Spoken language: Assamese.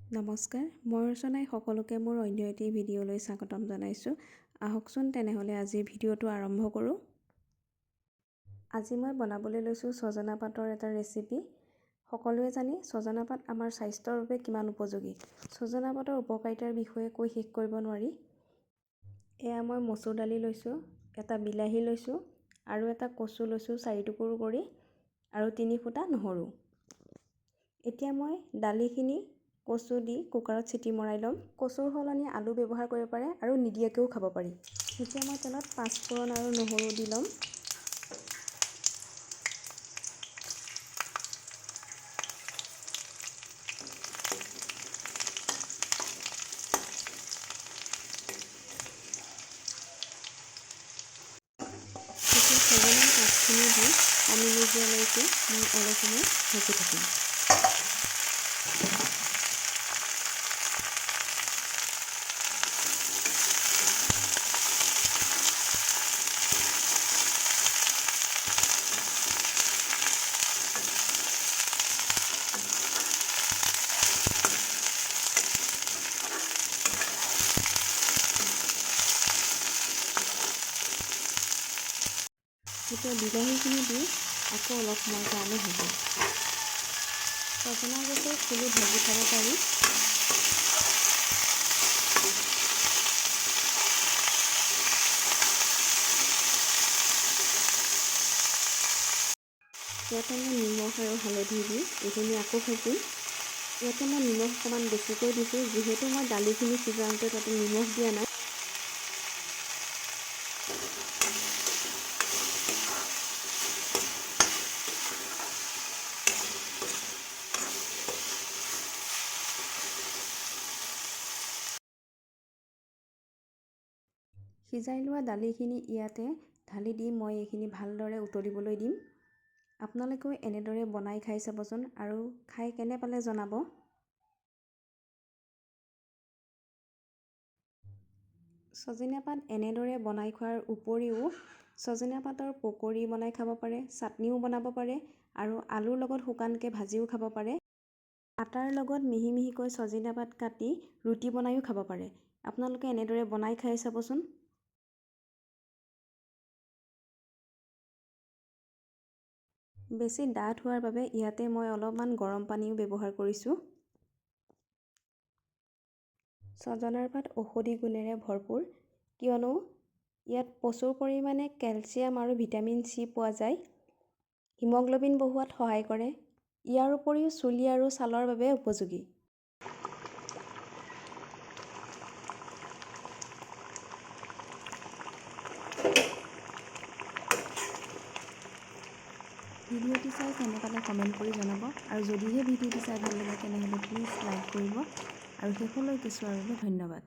নমস্কাৰ, মই ৰচনাই সকলোকে মোৰ অন্য এটি ভিডিঅ'লৈ স্বাগতম জনাইছোঁ। আহকচোন তেনেহ'লে আজিৰ ভিডিঅ'টো আৰম্ভ কৰোঁ। আজি মই বনাবলৈ লৈছোঁ ছজনা পাতৰ এটা ৰেচিপি। সকলোৱে জানি ছজনা পাত আমাৰ স্বাস্থ্যৰ বাবে কিমান উপযোগী। ছজনা পাতৰ উপকাৰিতাৰ বিষয়ে কৈ শেষ কৰিব নোৱাৰি। এয়া মই মচুৰ দালি লৈছোঁ, এটা বিলাহী লৈছোঁ আৰু এটা কচু লৈছোঁ 4 টুকুৰ কৰি আৰু 3 ফুটা নহৰু। এতিয়া মই দালিখিনি কচু দি কুকাৰত চিটি মৰাই ল'ম। কচুৰ সলনি আলু ব্যৱহাৰ কৰিব পাৰে আৰু নিদিয়াকৈও খাব পাৰি। এতিয়া মই তেলত 5 ফোৰণ আৰু নহৰু দি ল'ম। এতিয়া ছজনা পাতখিনি দি পানী নিদিয়ালৈকে মই অলপ সময় ভাজি থাকিম। এতিয়া বিলাহীখিনি দি আকৌ অলপ সময় কাৰণে ভাজিম। ছজনা গছৰ ফুলো ভাজি খাব পাৰি। ইয়াতে মই নিমখ আৰু হালধি দি এইখিনি আকৌ ভাজিম। ইয়াতে মই নিমখ অকণমান বেছিকৈ দিছোঁ, যিহেতু মই দালিখিনি সিজাওঁতে তাতে নিমখ দিয়া নাই। সিজাই লোৱা দালিখিনি ইয়াতে ঢালি দি মই এইখিনি ভালদৰে উতলিবলৈ দিম। আপোনালোকেও এনেদৰে বনাই খাই চাবচোন আৰু খাই কেনে পালে জনাব। ছজনা পাত এনেদৰে বনাই খোৱাৰ উপৰিও ছজনা পাতৰ পকৰি বনাই খাব পাৰে, চাটনিও বনাব পাৰে আৰু আলুৰ লগত শুকানকৈ ভাজিও খাব পাৰে। আটাৰ লগত মিহি মিহিকৈ ছজনা পাত কাটি ৰুটি বনাইও খাব পাৰে। আপোনালোকে এনেদৰে বনাই খাই চাবচোন। বেছি ডাঠ হোৱাৰ বাবে ইয়াতে মই অলপমান গৰম পানীও ব্যৱহাৰ কৰিছোঁ। ছজনাৰ পাত ঔষধি গুণেৰে ভৰপূৰ, কিয়নো ইয়াত প্ৰচুৰ পৰিমাণে কেলছিয়াম আৰু ভিটামিন চি পোৱা যায়। হিমগ্ল'বিন বঢ়োৱাত সহায় কৰে। ইয়াৰ উপৰিও চুলি আৰু ছালৰ বাবে উপযোগী। ভিডিঅ'টি চাই কেনে পালে কমেণ্ট কৰি জনাব আৰু যদিহে ভিডিঅ'টি চাই ভাল লাগে তেনেহ'লে প্লিজ লাইক কৰিব আৰু শেষলৈকে চোৱাৰ বাবে ধন্যবাদ।